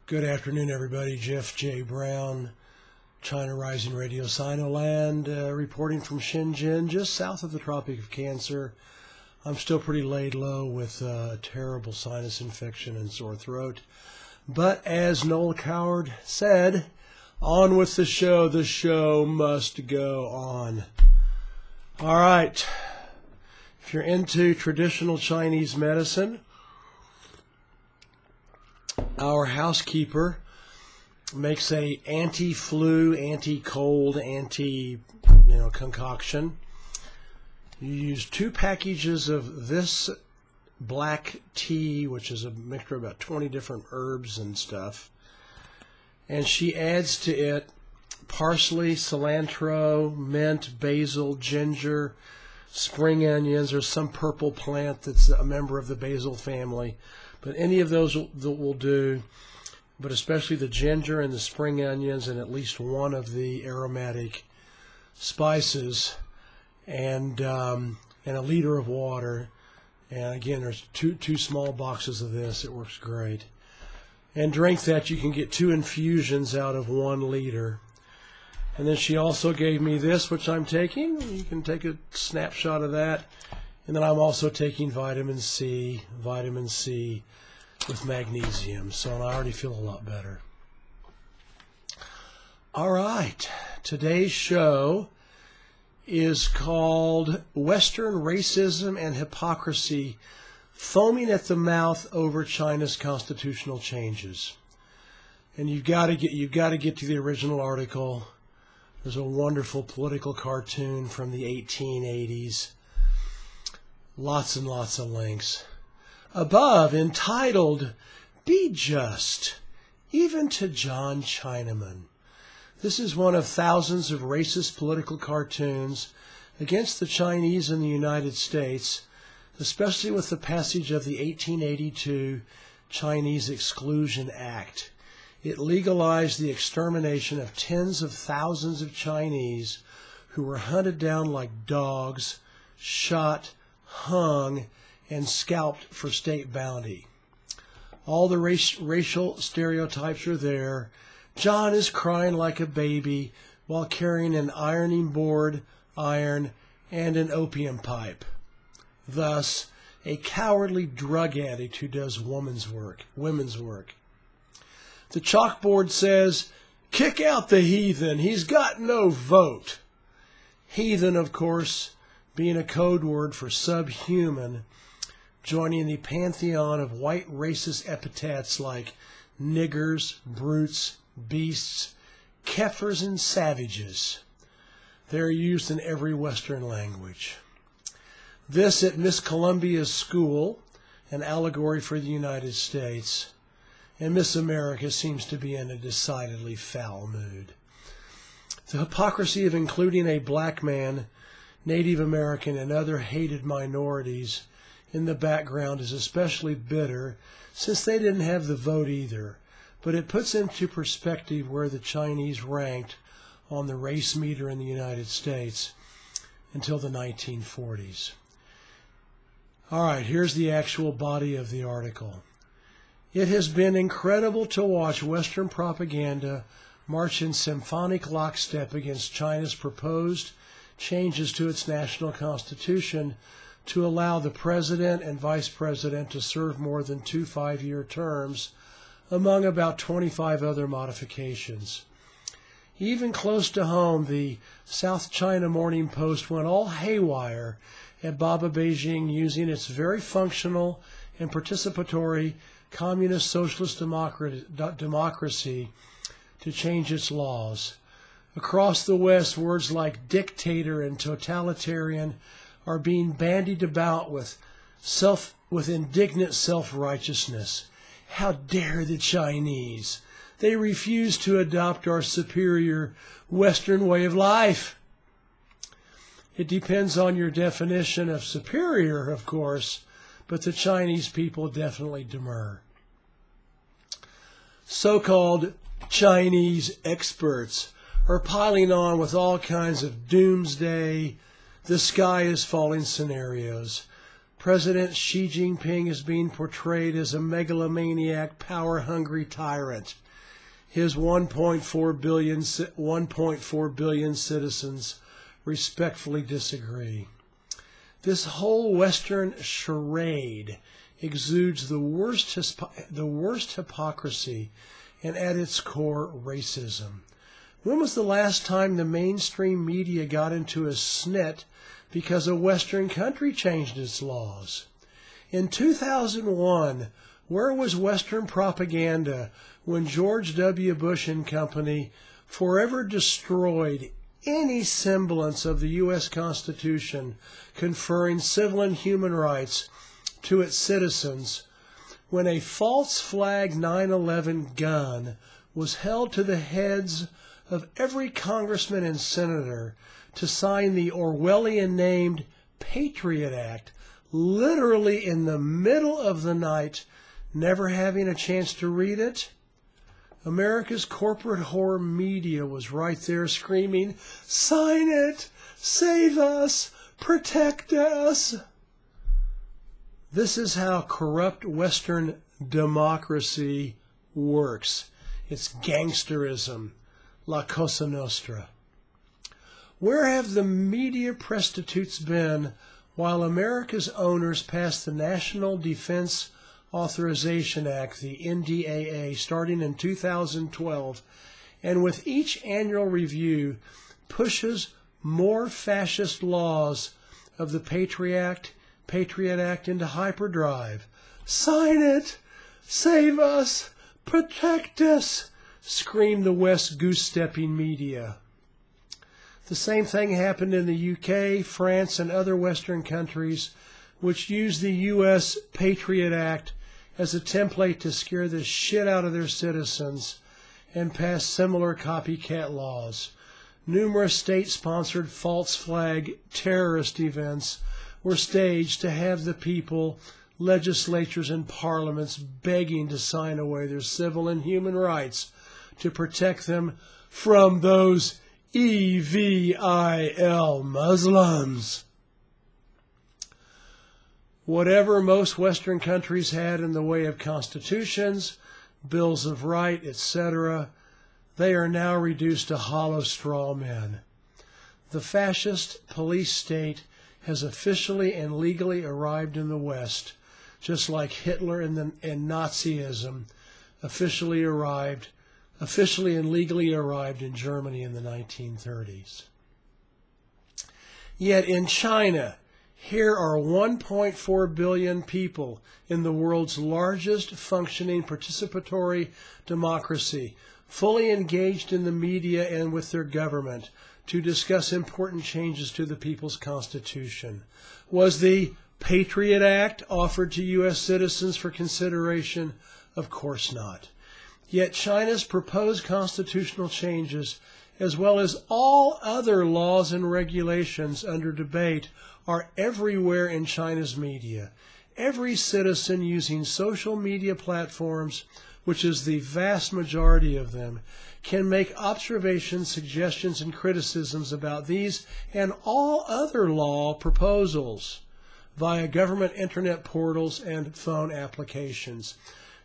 Good afternoon, everybody. Jeff J. Brown, China Rising Radio, Sinoland, reporting from Shenzhen, just south of the Tropic of Cancer. I'm still pretty laid low with a terrible sinus infection and sore throat. But as Noel Coward said, on with the show must go on. All right. If you're into traditional Chinese medicine, our housekeeper makes a anti-flu, anti-cold, concoction. You use 2 packages of this black tea, which is a mixture of about 20 different herbs and stuff. And she adds to it parsley, cilantro, mint, basil, ginger, spring onions, or some purple plant that's a member of the basil family. But any of those will do, but especially the ginger and the spring onions and at least one of the aromatic spices, and a liter of water. And again, there's two small boxes of this. It works great. And drink that. You can get 2 infusions out of 1 liter. And then she also gave me this, which I'm taking. You can take a snapshot of that. And then I'm also taking vitamin C with magnesium. So I already feel a lot better. All right. Today's show is called Western Racism and Hypocrisy, Foaming at the Mouth Over China's Constitutional Changes. And you've got to get to the original article. There's a wonderful political cartoon from the 1880s. Lots and lots of links. Above, entitled, Be Just, Even to John Chinaman. This is one of thousands of racist political cartoons against the Chinese in the United States, especially with the passage of the 1882 Chinese Exclusion Act. It legalized the extermination of tens of thousands of Chinese who were hunted down like dogs, shot, hung, and scalped for state bounty. All the racial stereotypes are there. John is crying like a baby while carrying an ironing board, iron, and an opium pipe. Thus, a cowardly drug addict who does women's work. The chalkboard says, "Kick out the heathen. He's got no vote." Heathen, of course, being a code word for subhuman, joining the pantheon of white racist epithets like niggers, brutes, beasts, kefirs, and savages. They're used in every Western language. This at Miss Columbia's school, an allegory for the United States, and Miss America seems to be in a decidedly foul mood. The hypocrisy of including a black man, Native American, and other hated minorities in the background is especially bitter, since they didn't have the vote either. But it puts into perspective where the Chinese ranked on the race meter in the United States until the 1940s. All right, here's the actual body of the article. It has been incredible to watch Western propaganda march in symphonic lockstep against China's proposed changes to its national constitution to allow the president and vice president to serve more than 2 5-year terms, among about 25 other modifications. Even close to home, the South China Morning Post went all haywire at Baba Beijing, using its very functional and participatory communist socialist democracy to change its laws. Across the West, words like dictator and totalitarian are being bandied about with indignant self-righteousness. How dare the Chinese? They refuse to adopt our superior Western way of life. It depends on your definition of superior, of course, but the Chinese people definitely demur. So-called Chinese experts are piling on with all kinds of doomsday, the sky is falling scenarios, President Xi Jinping is being portrayed as a megalomaniac, power-hungry tyrant. His 1.4 billion citizens respectfully disagree. This whole Western charade exudes the worst hypocrisy and, at its core, racism. When was the last time the mainstream media got into a snit because a Western country changed its laws? In 2001, where was Western propaganda when George W. Bush and company forever destroyed any semblance of the U.S. Constitution conferring civil and human rights to its citizens, when a false flag 9/11 gun was held to the heads of every congressman and senator to sign the Orwellian-named Patriot Act, literally in the middle of the night, never having a chance to read it? America's corporate whore media was right there screaming, "Sign it! Save us! Protect us!" This is how corrupt Western democracy works. It's gangsterism, La Cosa Nostra. Where have the media prostitutes been while America's owners passed the National Defense Authorization Act, the NDAA, starting in 2012, and with each annual review pushes more fascist laws of the Patriot Act into hyperdrive? Sign it! Save us! Protect us! Screamed the West goose-stepping media. The same thing happened in the UK, France, and other Western countries, which used the U.S. Patriot Act as a template to scare the shit out of their citizens and pass similar copycat laws. Numerous state-sponsored false flag terrorist events were staged to have the people, legislatures, and parliaments begging to sign away their civil and human rights to protect them from those EVIL Muslims. Whatever most Western countries had in the way of constitutions, bills of right, etc., they are now reduced to hollow straw men. The fascist police state has officially and legally arrived in the West, just like Hitler and Nazism officially and legally arrived in Germany in the 1930s. Yet in China, here are 1.4 billion people in the world's largest functioning participatory democracy, fully engaged in the media and with their government to discuss important changes to the people's constitution. Was the Patriot Act offered to U.S. citizens for consideration? Of course not. Yet China's proposed constitutional changes, as well as all other laws and regulations under debate, are everywhere in China's media. Every citizen using social media platforms, which is the vast majority of them, can make observations, suggestions, and criticisms about these and all other law proposals via government internet portals and phone applications.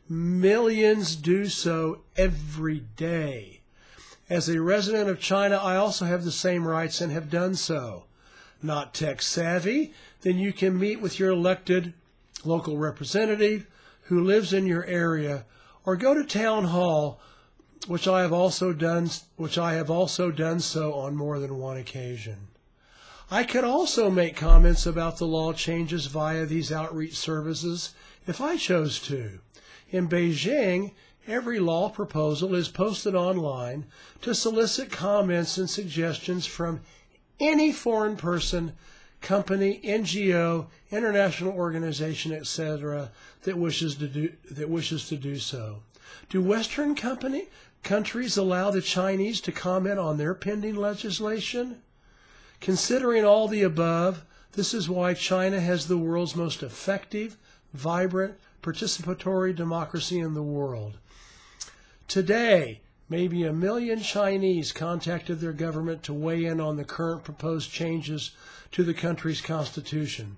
Millions do so every day. As a resident of China, I also have the same rights and have done so. Not tech savvy? Then you can meet with your elected local representative who lives in your area, or go to town hall, which I have also done so on more than one occasion. I could also make comments about the law changes via these outreach services if I chose to. In Beijing, every law proposal is posted online to solicit comments and suggestions from any foreign person, company, NGO, international organization, etc., that wishes to do so. Do Western countries allow the Chinese to comment on their pending legislation? Considering all the above, this is why China has the world's most effective, vibrant, participatory democracy in the world. Today, maybe 1 million Chinese contacted their government to weigh in on the current proposed changes to the country's constitution.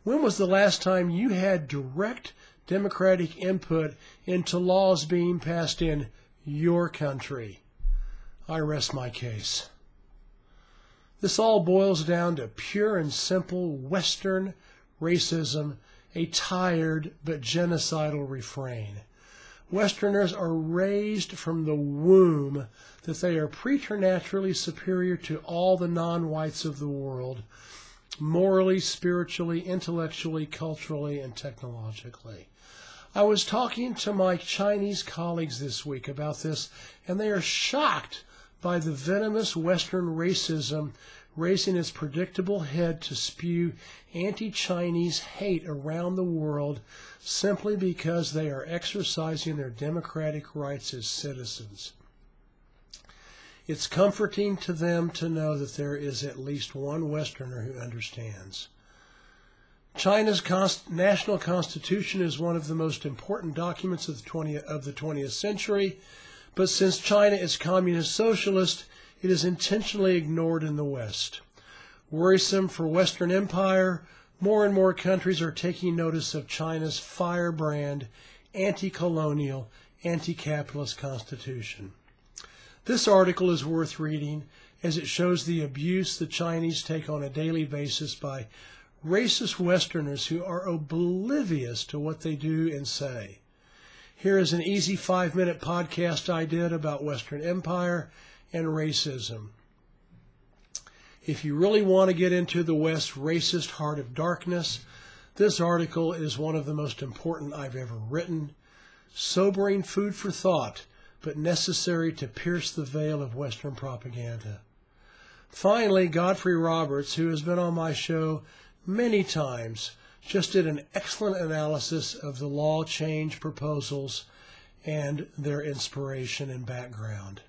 When was the last time you had direct democratic input into laws being passed in your country? I rest my case. This all boils down to pure and simple Western racism, a tired but genocidal refrain. Westerners are raised from the womb that they are preternaturally superior to all the non-whites of the world, morally, spiritually, intellectually, culturally, and technologically. I was talking to my Chinese colleagues this week about this, and they are shocked by the venomous Western racism raising its predictable head to spew anti-Chinese hate around the world simply because they are exercising their democratic rights as citizens. It's comforting to them to know that there is at least one Westerner who understands. China's national constitution is one of the most important documents of the 20th century, but since China is communist socialist, it is intentionally ignored in the West. Worrisome for Western empire, more and more countries are taking notice of China's firebrand, anti-colonial, anti-capitalist constitution. This article is worth reading as it shows the abuse the Chinese take on a daily basis by racist Westerners who are oblivious to what they do and say. Here is an easy 5-minute podcast I did about Western empire and racism. If you really want to get into the West's racist heart of darkness, this article is one of the most important I've ever written. Sobering food for thought, but necessary to pierce the veil of Western propaganda. Finally, Godfrey Roberts, who has been on my show many times, just did an excellent analysis of the law change proposals and their inspiration and background.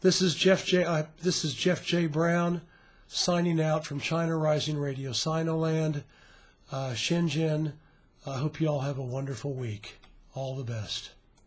This is Jeff J. Brown signing out from China Rising Radio Sinoland, Shenzhen. I hope you all have a wonderful week. All the best.